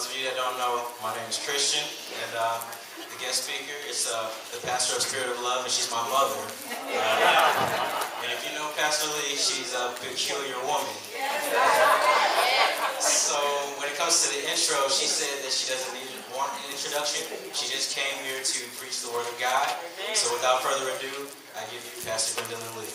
those of you that don't know, my name is Christian, and the guest speaker is the pastor of Spirit of Love, and she's my mother. And if you know Pastor Lee, she's a peculiar woman. So when it comes to the intro, she said that she doesn't want an introduction. She just came here to preach the Word of God. So without further ado, I give you Pastor Gwendolyn Lee.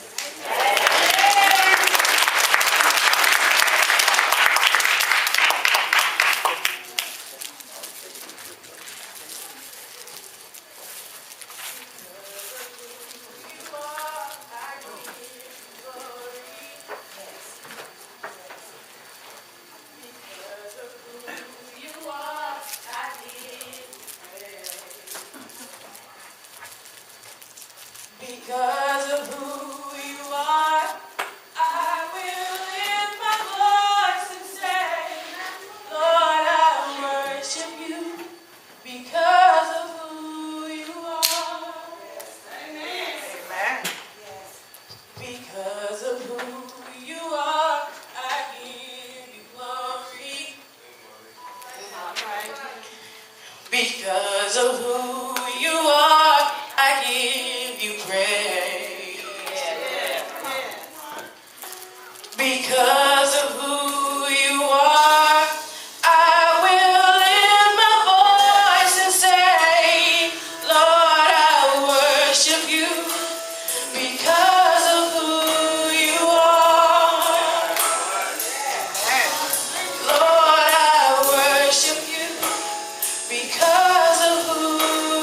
Because of who you are, I will lift my voice and say, Lord, I worship you because of who you are. Amen. Amen. Because of who you are, I give you glory. Because of who you are, I give you praise. Because of who you are, I will lift my voice and say, Lord, I worship you. Because of who you are, Lord, I worship you. Because of who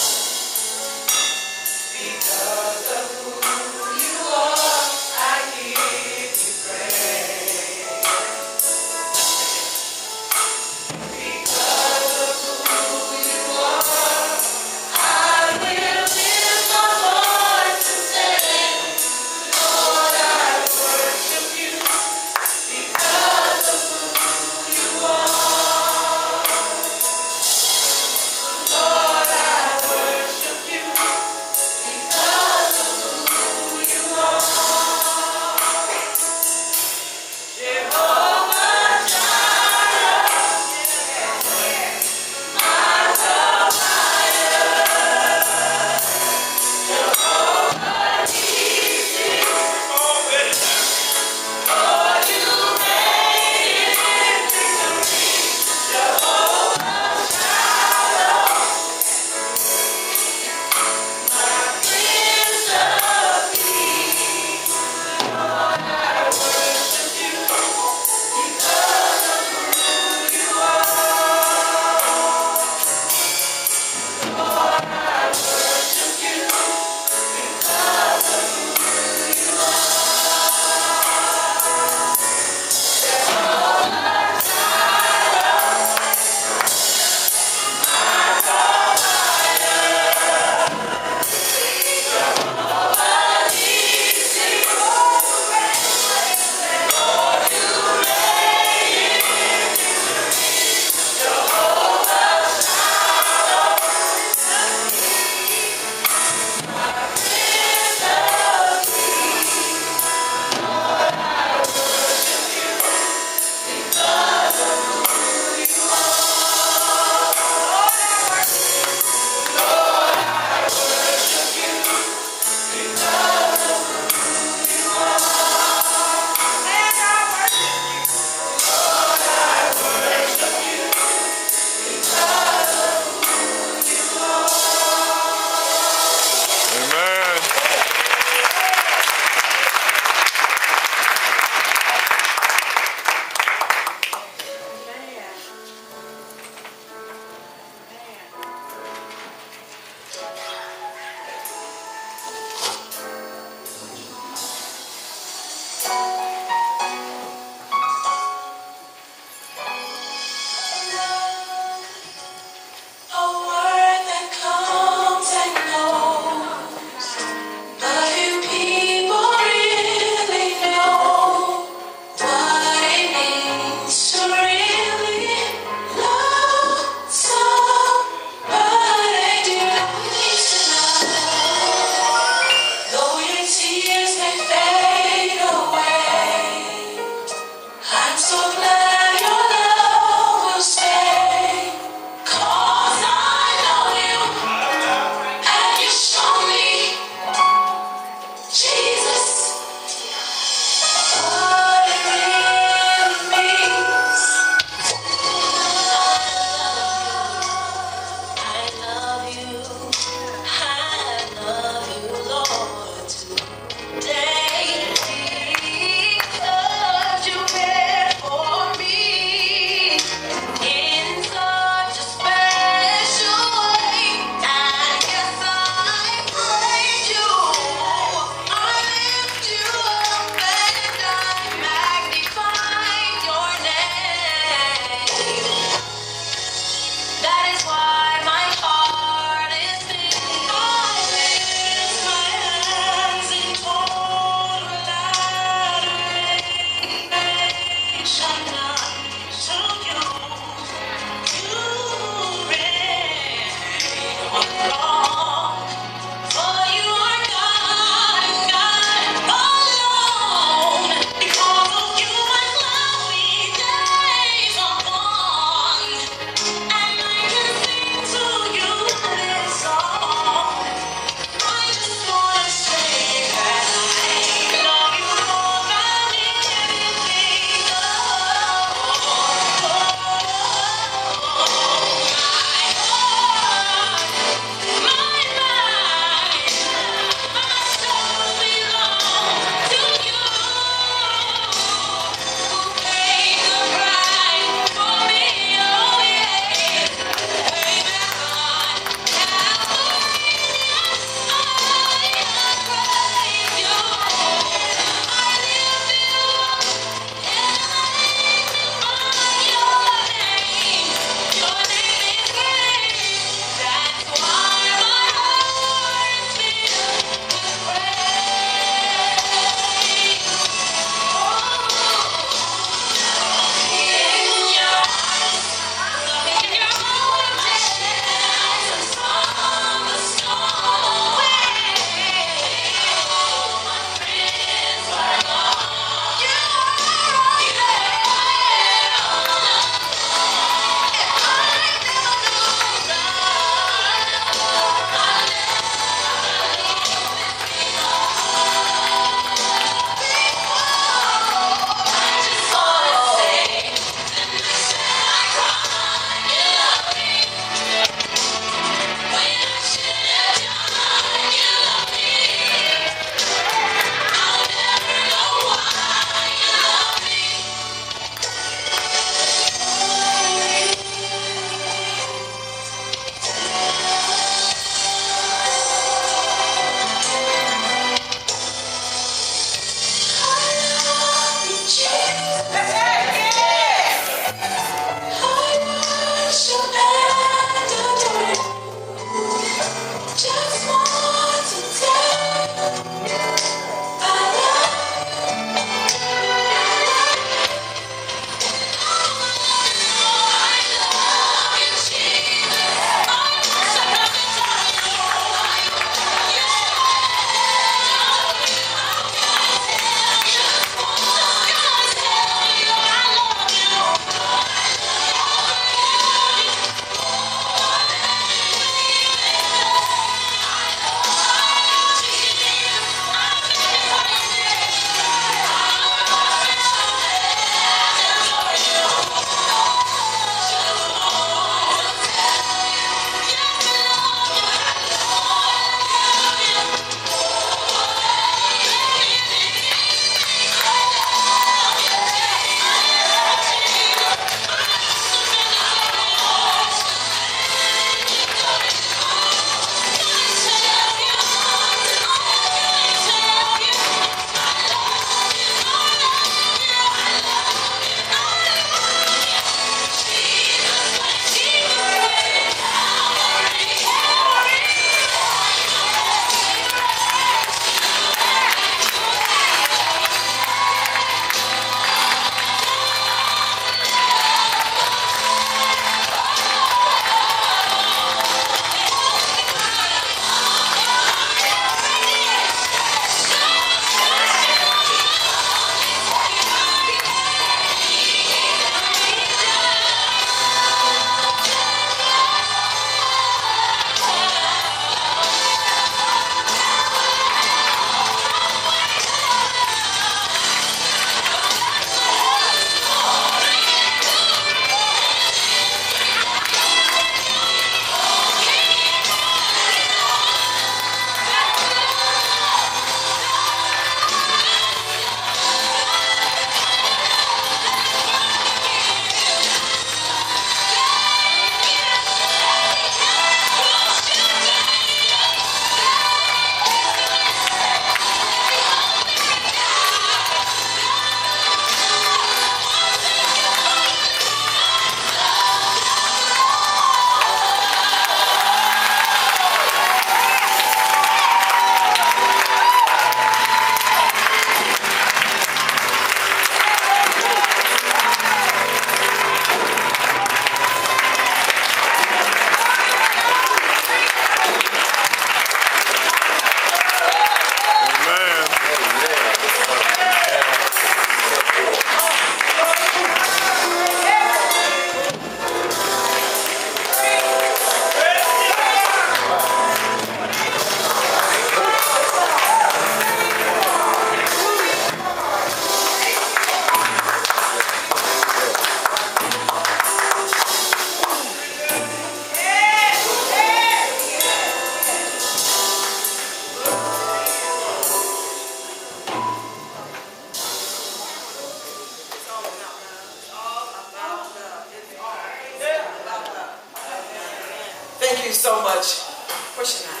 Thank you so much. Where's Shania?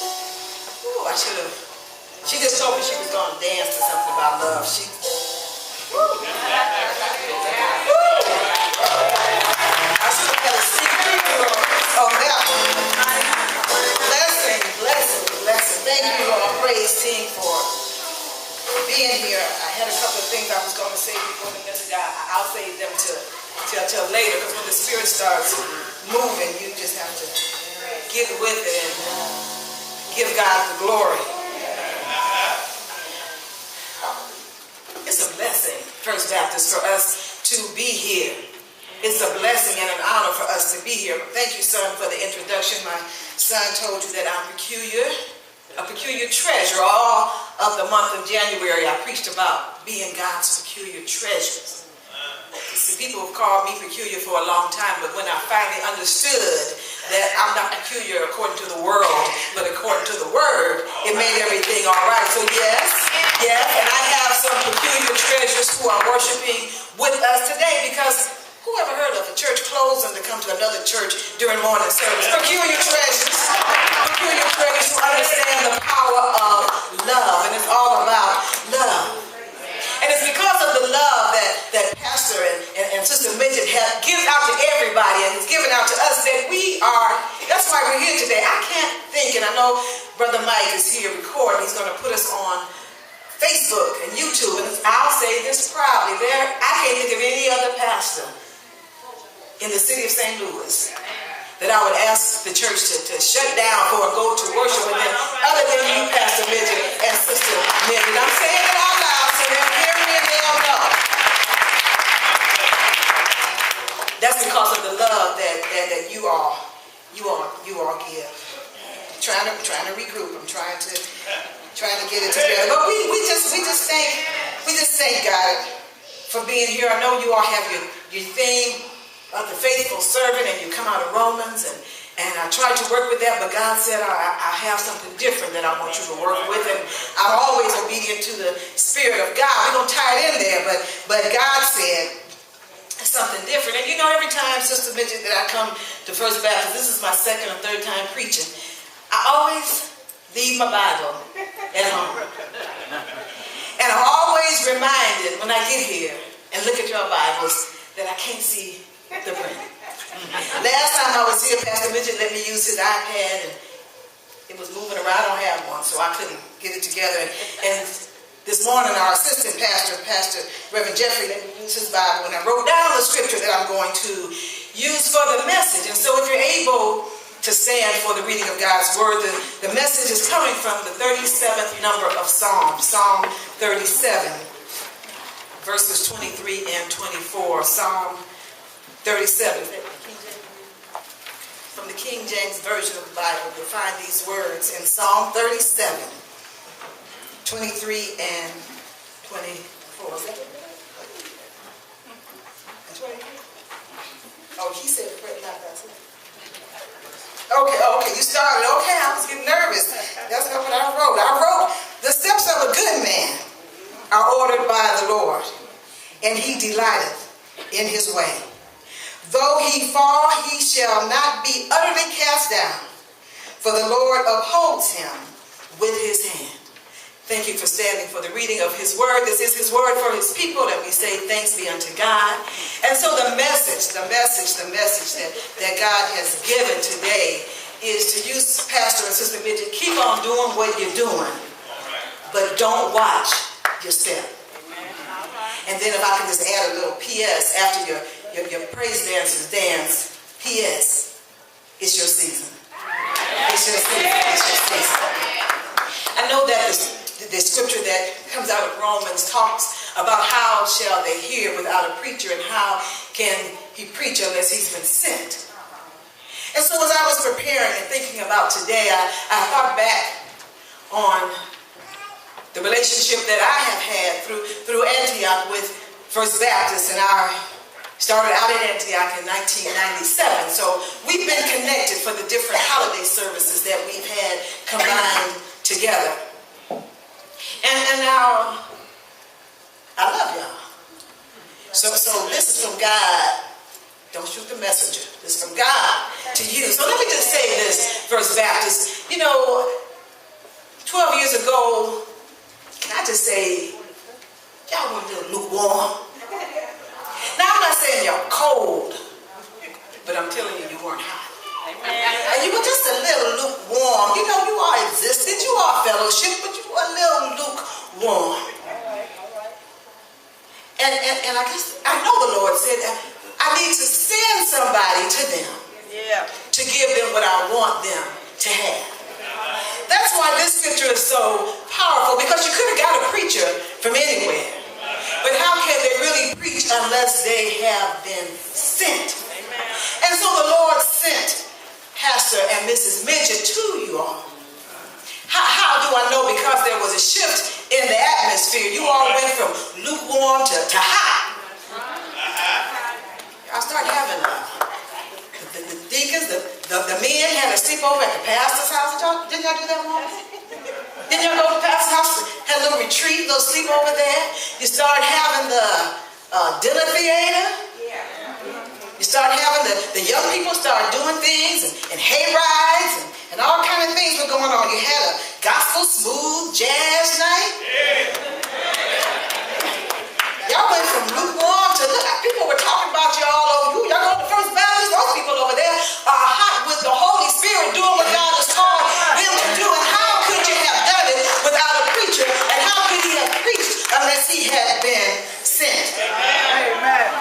Ooh, I should have. She just told me she was going to dance to something about love. I should have had a secret on that one. Blessing, blessing, blessing. Thank you, praise team, for being here. I had a couple of things I was going to say before the message. I'll save them till later, because when the Spirit starts moving, you just have to get with it and give God the glory. It's a blessing, First Baptist, for us to be here. It's a blessing and an honor for us to be here. Thank you, son, for the introduction. My son told you that I'm peculiar, a peculiar treasure. All of the month of January, I preached about being God's peculiar treasures. See, people have called me peculiar for a long time, but when I finally understood that I'm not peculiar according to the world, but according to the Word, it made everything all right. So yes, and I have some peculiar treasures who are worshiping with us today, because who ever heard of a church closing to come to another church during morning service? Peculiar treasures who understand the power of love, and it's all about love. And it's because of the love that Pastor and Sister Midget have given out to everybody and has given out to us that that's why we're here today. I can't think, and I know Brother Mike is here recording. He's going to put us on Facebook and YouTube, and I'll say this proudly. I can't think of any other pastor in the city of St. Louis that I would ask the church to shut down or go to worship with them, other than you, Pastor Midget and Sister Midget. I'm saying it out loud so they'll hear me and they'll know. That's because of the love that you all give. Trying to regroup. I'm trying to get it together. But we just thank God for being here. I know you all have your theme of the faithful servant, and you come out of Romans, and I tried to work with that, but God said I have something different that I want you to work with, and I'm always obedient to the Spirit of God. We don't tie it in there, but God said something different. And you know, every time, Sister Midget, that I come to First Baptist, this is my second or third time preaching, I always leave my Bible at home. And I'm always reminded when I get here and look at your Bibles that I can't see the print. Last time I was here, Pastor Midget let me use his iPad, and it was moving around. I don't have one, so I couldn't get it together. And this morning, our assistant pastor, Reverend Jeffrey, let me use his Bible, and I wrote down the scripture that I'm going to use for the message. And so if you're able to stand for the reading of God's Word, the message is coming from the 37th number of Psalm 37, verses 23 and 24. Psalm 37. From the King James Version of the Bible, you'll find these words in Psalm 37, 23 and 24. Is that it? 23? Oh, he said pray not that. Okay, you started. Okay, I was getting nervous. That's not what I wrote. I wrote, the steps of a good man are ordered by the Lord, and he delighteth in his way. Though he fall, he shall not be utterly cast down, for the Lord upholds him with his hand. Thank you for standing for the reading of his word. This is his word for his people, and we say thanks be unto God. And so the message that God has given today is to you, Pastor and Sister Midget, keep on doing what you're doing, but don't watch your step. And then if I can just add a little P.S. after your praise dancers dance, P.S. it's your season. It's your season. It's your season. I know that the scripture that comes out of Romans talks about how shall they hear without a preacher, and how can he preach unless he's been sent. And so as I was preparing and thinking about today, I thought back on the relationship that I have had through Antioch with First Baptist, and I started out in Antioch in 1997. So we've been connected for the different holiday services that we've had combined together. And now, I love y'all. So this is from God. Don't shoot the messenger. This is from God to you. So let me just say First Baptist. You know, 12 years ago, can I just say, y'all were a little lukewarm. Now, I'm not saying y'all cold, but I'm telling you, you weren't hot. And you were just a little lukewarm. You know, you all existed, you all fellowship, but you were a little lukewarm. And I guess, I know the Lord said that I need to send somebody to them to give them what I want them to have. That's why this scripture is so powerful, because you could have got a preacher from anywhere. But how can they really preach unless they have been sent? And so the Lord sent Pastor and Mrs. Midget to you all. How do I know? Because there was a shift in the atmosphere. You all went from lukewarm to hot. I started having the deacons, the men had a sleepover at the pastor's house. Didn't y'all do that once? Didn't y'all go to the pastor's house, had a little retreat, little sleepover there? You started having the dinner theater. You start having the young people start doing things and hay rides and all kind of things were going on. You had a gospel smooth jazz night. Y'all went from lukewarm to people were talking about you all over. Y'all go to First Baptist, those people over there are hot with the Holy Spirit doing what God has called them to do. And how could you have done it without a preacher? And how could he have preached unless he had been sent? Amen.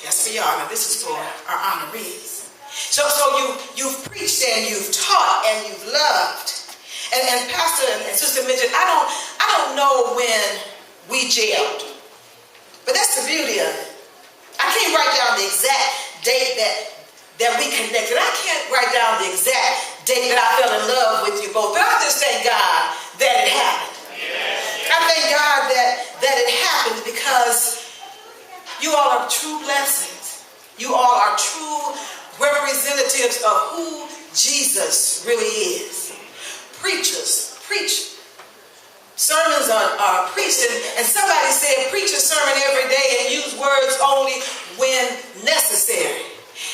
That's for y'all. Now this is for our honorees. So you've preached and you've taught and you've loved. And Pastor and Sister Midget, I don't know when we jailed. But that's the beauty of it. I can't write down the exact date that we connected. I can't write down the exact date that I fell in love with you both. But I just thank God that it happened. I thank God that it happened, because you all are true blessings. You all are true representatives of who Jesus really is. Preachers preach. Sermons are preached, and somebody said preach a sermon every day and use words only when necessary.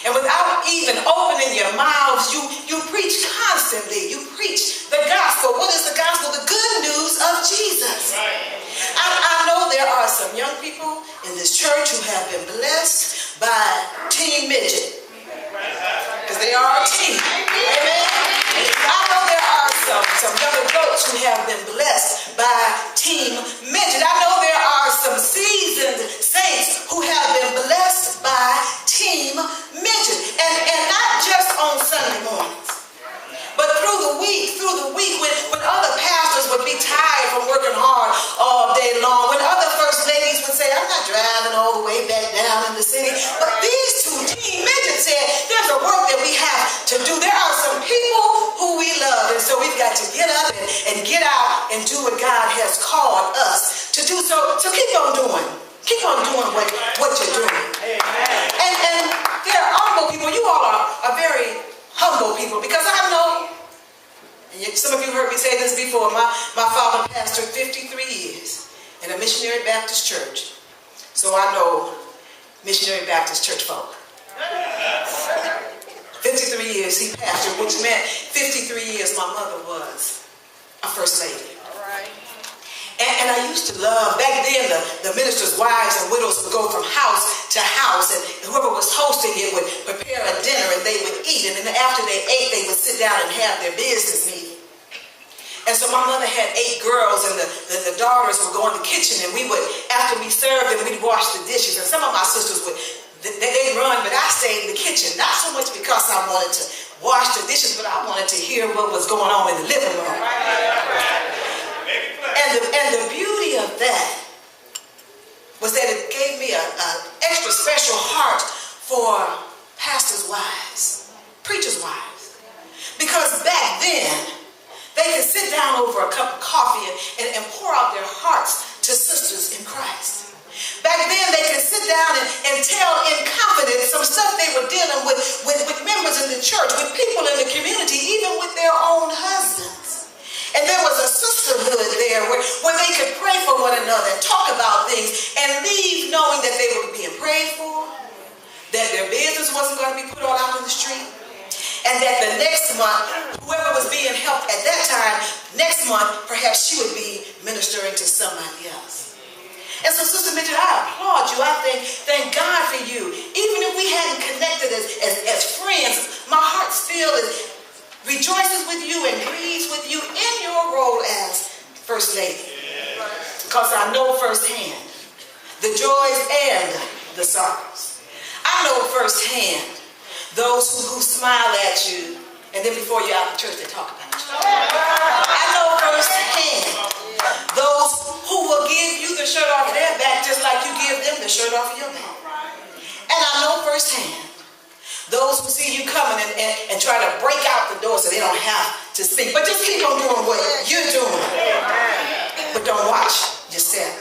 And without even opening your mouths, you preach constantly. You preach the gospel. What is the gospel? The good news of Jesus. I know there are some young people in this church who have been blessed by Team Midget, because they are a team. Amen. I know there are some young adults who have been blessed by Team Midget. I know there are some seasoned saints who have been blessed by Team Midget. And not just on Sunday mornings, but through the week when other pastors would be tired from working hard all day long, when other first ladies would say, I'm not driving all the way back down in the city. But these two Team Midgets said, there's a work that we have to do. There are some people who we love, and so we've got to get up and get out and do what God has called us to do. So keep on doing. Keep on doing what you're doing. And there are humble people. You all are very humble people, because I know, and some of you heard me say this before, my father pastored 53 years in a missionary Baptist church. So I know missionary Baptist church folk. 53 years he pastored, which meant 53 years my mother was a first lady. And I used to love, back then the ministers' wives and widows would go from house to house, and whoever was hosting it would prepare a dinner and they would eat, and then after they ate they would sit down and have their business meeting. And so my mother had 8 girls, and the daughters would go in the kitchen, and we would, after we served them, we'd wash the dishes. And some of my sisters would, they'd run, but I stayed in the kitchen, not so much because I wanted to wash the dishes, but I wanted to hear what was going on in the living room. And the beauty of that was that it gave me an extra special heart for pastors' wives, preachers' wives. Because back then, they could sit down over a cup of coffee and pour out their hearts to sisters in Christ. Back then, they could sit down and tell in confidence some stuff they were dealing with members in the church, with people in the community, even with their own husbands. And there was a sisterhood there where they could pray for one another and talk about things and leave knowing that they were being prayed for, that their business wasn't going to be put all out on the street, and And that the next month, whoever was being helped at that time, next month, perhaps she would be ministering to somebody else. And so, Sister Midget, I applaud you. I thank God for you. Even if we hadn't connected as friends, my heart still rejoices with you and grieves with you in your role as First Lady. Because I know firsthand the joys and the sorrows. I know firsthand those who smile at you, and then before you're out of church, they talk about you. I know firsthand those who will give you the shirt off their back just like you give them the shirt off your back. And I know firsthand those who see you coming and try to break out the door so they don't have to speak. But just keep on doing what you're doing. But don't watch yourself.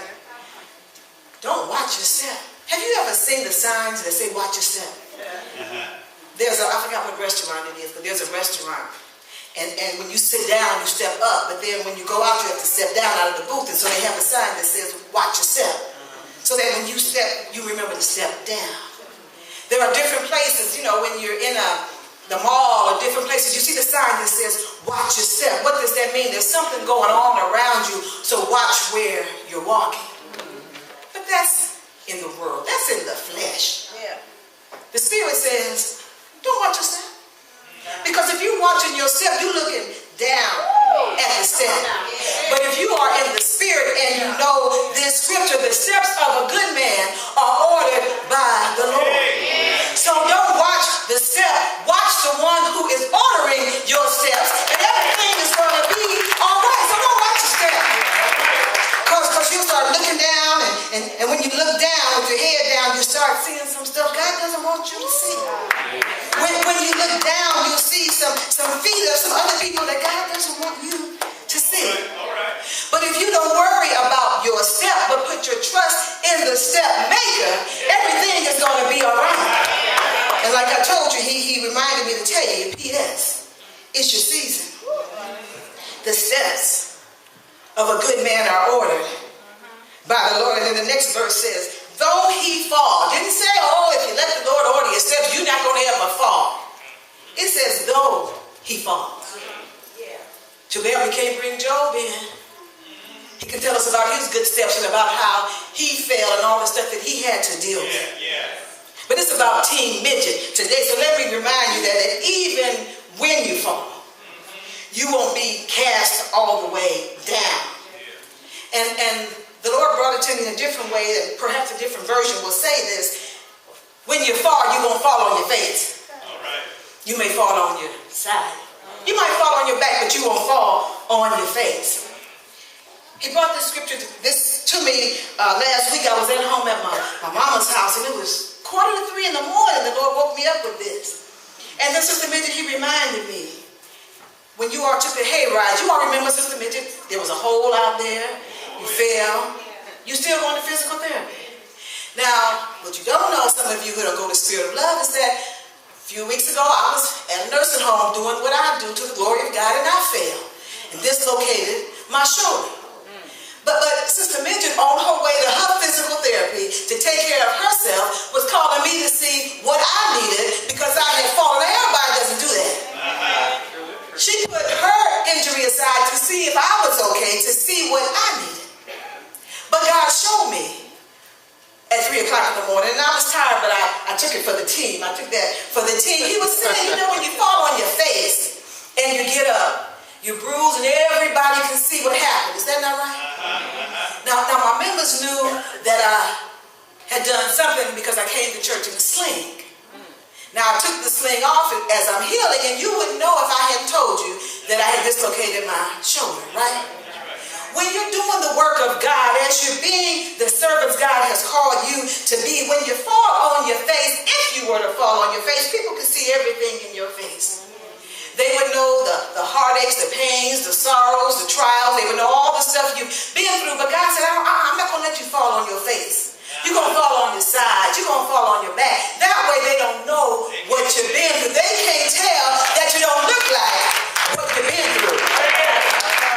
Don't watch yourself. Have you ever seen the signs that say watch yourself? I forgot what restaurant it is, but there's a restaurant. And when you sit down, you step up. But then when you go out, you have to step down out of the booth. And so they have a sign that says watch yourself. So that when you step, you remember to step down. There are different places, you know, when you're in the mall or different places, you see the sign that says, watch your step. What does that mean? There's something going on around you, so watch where you're walking. But that's in the world. That's in the flesh. Yeah. The Spirit says, don't watch your step. Because if you're watching your step, you're looking down at the step. But if you are in the Spirit and you know this scripture, the steps of a good man are ordered by the Lord. So don't watch the step. Watch the one who is ordering your steps, and everything is going to be all right. So don't watch your step. Because you start looking down, and when you look down with your head down, you start seeing some stuff God doesn't want you to see. When you look down, you'll see some feet of some other people that God doesn't want you to see. But if you don't worry about your step, but put your trust in the step maker, everything is going to be all right. And like I told you, he reminded me to tell you, P.S., it's your season. The steps of a good man are ordered by the Lord. And then the next verse says, though he fall. Didn't say, oh, if you let the Lord order your steps, you're not going to ever fall. It says, though he falls. Too bad we can't bring Job in. He can tell us about his good steps and about how he fell and all the stuff that he had to deal with. But it's about Team Midget today. So let me remind you that even when you fall, you won't be cast all the way down. And the Lord brought it to me in a different way, and perhaps a different version will say this. When you fall, you won't fall on your face. You may fall on your side. You might fall on your back, but you won't fall on your face. He brought this scripture to me last week. I was at home at my mama's house, and it was 2:45 in the morning. The Lord woke me up with this. And then Sister Midget, he reminded me, when you all took the hayride, you all remember, Sister Midget, there was a hole out there. You fell. You still going to physical therapy. Now, what you don't know, some of you who don't go to Spirit of Love, is that a few weeks ago, I was at a nursing home doing what I do to the glory of God, and I fell and dislocated my shoulder. But Sister Midget, on her way to her physical therapy to take care of herself, was calling me to see what I needed because I had fallen. Everybody doesn't do that. She put her injury aside to see if I was okay, to see what I needed. But God showed me at 3 o'clock in the morning, and I was tired, but I took it for the team. I took that for the team. He was saying, you know, when you fall on your face and you get up, you bruise and everybody can see what happened. Is that not right? Now my members knew that I had done something because I came to church in a sling. Now I took the sling off as I'm healing, and you wouldn't know if I hadn't told you that I had dislocated my shoulder, right? When you're doing the work of God, as you're being the servants God has called you to be, when you fall on your face, if you were to fall on your face, people could see everything in your face. They would know the heartaches, the pains, the sorrows, the trials. They would know all the stuff you've been through. But God said, I'm not going to let you fall on your face. You're going to fall on your side. You're going to fall on your back. That way they don't know what you've been through. They can't tell that you don't look like what you've been through.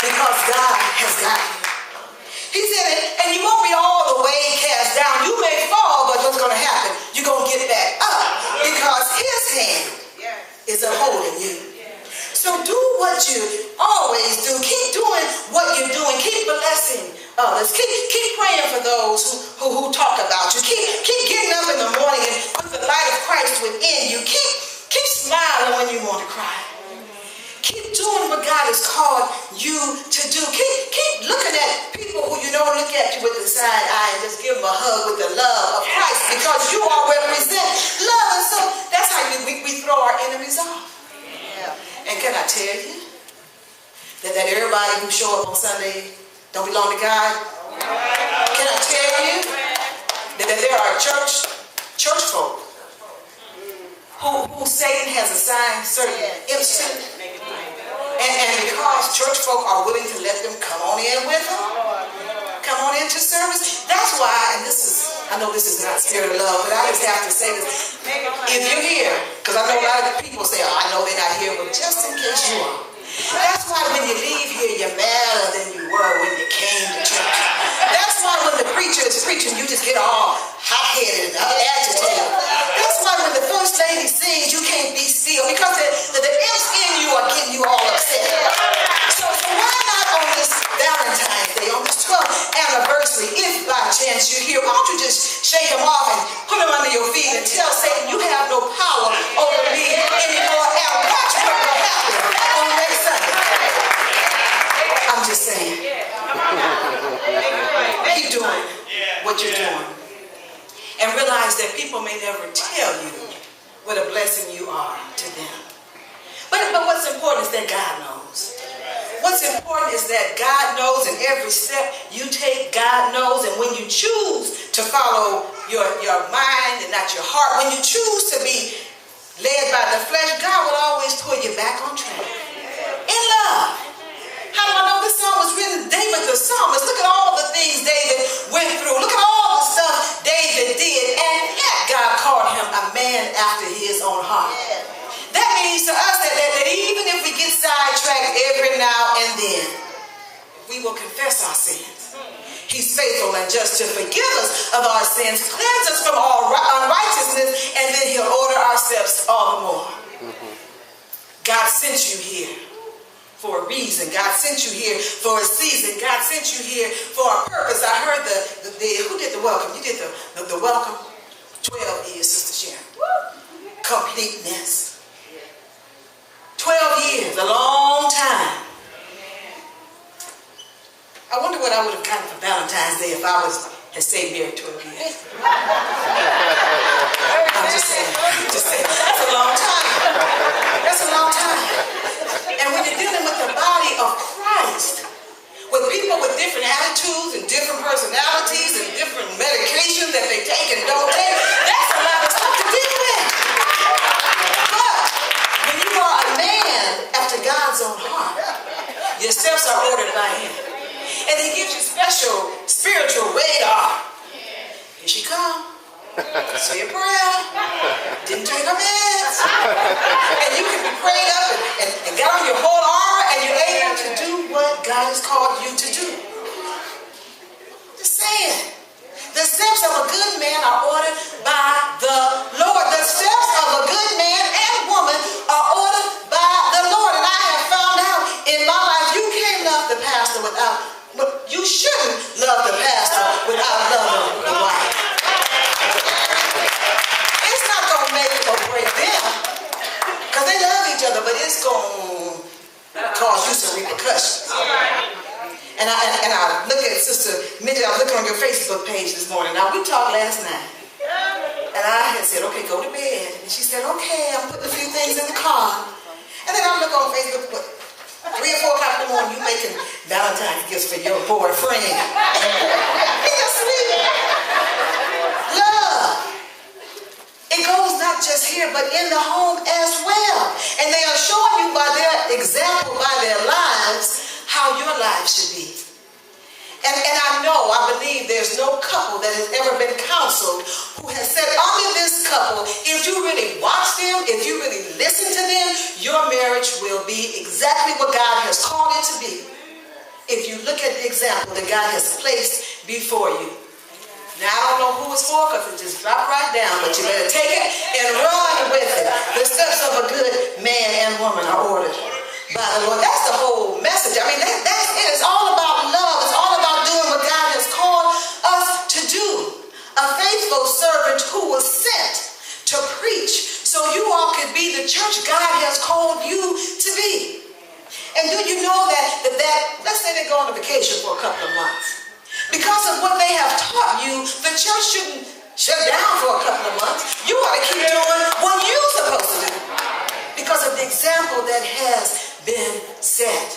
Because God has got you. He said, and you won't be all the way cast down. You may fall, but what's going to happen? You're going to get back up. Because his hand is upon holding you. So do what you always do. Keep doing what you're doing. Keep blessing others. Keep praying for those who talk about you. Keep getting up in the morning and with the light of Christ within you. Keep smiling when you want to cry. Keep doing what God has called you to do. Keep looking at people who you don't look at you with the side eye and just give them a hug with the love of Christ, because you all represent love. And so that's how we throw our enemies off. And can I tell you that everybody who show up on Sunday don't belong to God? Can I tell you that there are church folk who Satan has assigned certain imps to? And because church folk are willing to let them come on in with them, come on into service, that's why, and I know this is not spirit of love, but I just have to say this. If you're here, because I know a lot of people say, oh, I know they're not here, but just in case you are. That's why when you leave here, you're madder than you were when you came to church. That's why when the preacher is preaching, you just get all hot-headed and agitated. That's why when the first lady sings, you can't be still, because the imps in you are getting you all upset. So why not on this Valentine's Day, on this 12th anniversary, if by chance you're here, why don't you just shake them off and put them under your feet and tell Satan you have no power over me anymore, and watch what will happen on next Sunday. I'm just saying. Keep doing what you're doing. And realize that people may never tell you what a blessing you are to them. But what's important is that God knows. What's important is that God knows, in every step you take, God knows. And when you choose to follow your mind and not your heart, when you choose to be led by the flesh, God will always pull you back on track. In love. How do I know this song was written? David the psalmist. Look at all the things David went through. Look at all the stuff David did. And yet God called him a man after his own heart. That means to us that even if we get sidetracked every now and then, we will confess our sins. He's faithful and just to forgive us of our sins, cleanse us from all unrighteousness, and then he'll order our steps all the more. God sent you here for a reason. God sent you here for a season. God sent you here for a purpose. I heard who did the welcome? You did the welcome. 12 years, Sister Sharon. Completeness. 12 years, a long time. I wonder what I would have gotten for Valentine's Day if I had stayed married 12 years. I'm just saying. That's a long time. That's a long time. And when you're dealing with the body of Christ, with people with different attitudes and different personalities and different medications that they take and don't take, that's a lot of stuff to deal with. But when you are a man after God's own heart, your steps are ordered by him. And he gives you special spiritual radar. Here she come. Say a prayer. Didn't take her meds. And you can be prayed up and got on your whole armor, and you're able to do what God has called you to do. Just saying. The steps of a good man are ordered by the Lord. The steps of a good man and woman are ordered by the Lord. And I have found out in my life, you can't love the pastor but you shouldn't love the pastor without loving the wife. It's not going to make or break them, because they love each other, but it's going to cause you some repercussions. And I look at Sister Midget, I was looking on your Facebook page this morning. Now, we talked last night. And I had said, okay, go to bed. And she said, okay, I'm putting a few things in the car. And then I look on Facebook, but 3 or 4 o'clock in the morning, you making Valentine's gifts for your boyfriend. Ain't that sweet? Love. It goes not just here, but in the home as well. And they are showing you by their example, by their lives, how your life should be. And I believe there's no couple that has ever been counseled who has said, under this couple, if you really watch them, if you really listen to them, your marriage will be exactly what God has called it to be. If you look at the example that God has placed before you. Now, I don't know who it's for because it just dropped right down, but you better take it and run with it. The steps of a good man and woman are ordered by the Lord. That's the whole message. I mean, that's it. It's all about love. It's all about doing what God has called us to do. A faithful servant who was sent to preach so you all could be the church God has called you to be. And do you know that let's say they go on a vacation for a couple of months. Because of what they have taught you, the church shouldn't shut down for a couple of months. You ought to keep doing what you're supposed to do. Because of the example that has been set.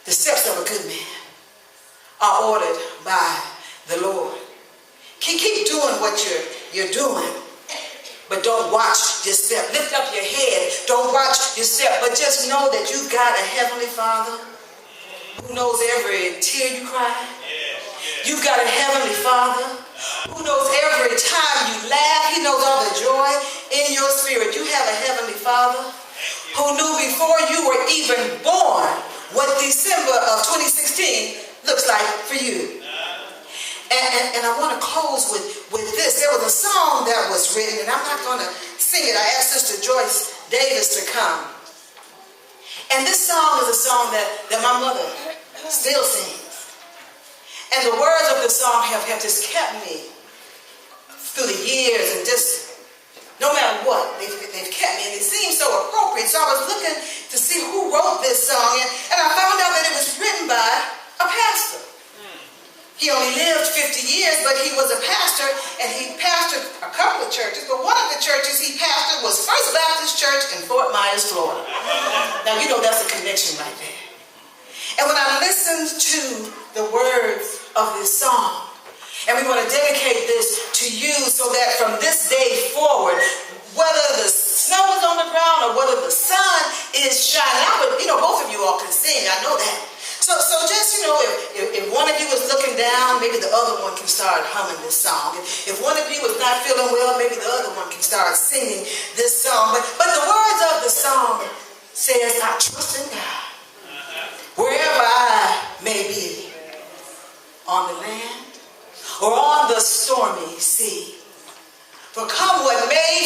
The steps of a good man are ordered by the Lord. Keep doing what you're doing. But don't watch your step. Lift up your head. Don't watch your step. But just know that you've got a heavenly Father who knows every tear you cry. You've got a heavenly Father who knows every time you laugh. He knows all the joy in your spirit. You have a heavenly Father who knew before you were even born what December of 2016 looks like for you. And I want to close with this. There was a song that was written, and I'm not going to sing it. I asked Sister Joyce Davis to come. And this song is a song that my mother still sings. And the words of the song have just kept me through the years, and just no matter what, they've kept me. And it seems so appropriate. So I was looking to see who wrote this song, and I found out that it was written by a pastor. He only lived 50 years, but he was a pastor, and he pastored a couple of churches. But one of the churches he pastored was First Baptist Church in Fort Myers, Florida. Now, you know that's a connection right there. And when I listened to the words of this song, and we want to dedicate this to you so that from this day forward, whether the snow is on the ground or whether the sun is shining, both of you all can sing, I know that. So just, if one of you is looking down, maybe the other one can start humming this song. If one of you is not feeling well, maybe the other one can start singing this song. But the words of the song says, I trust in God, wherever I may be, on the land or on the stormy sea. For come what may,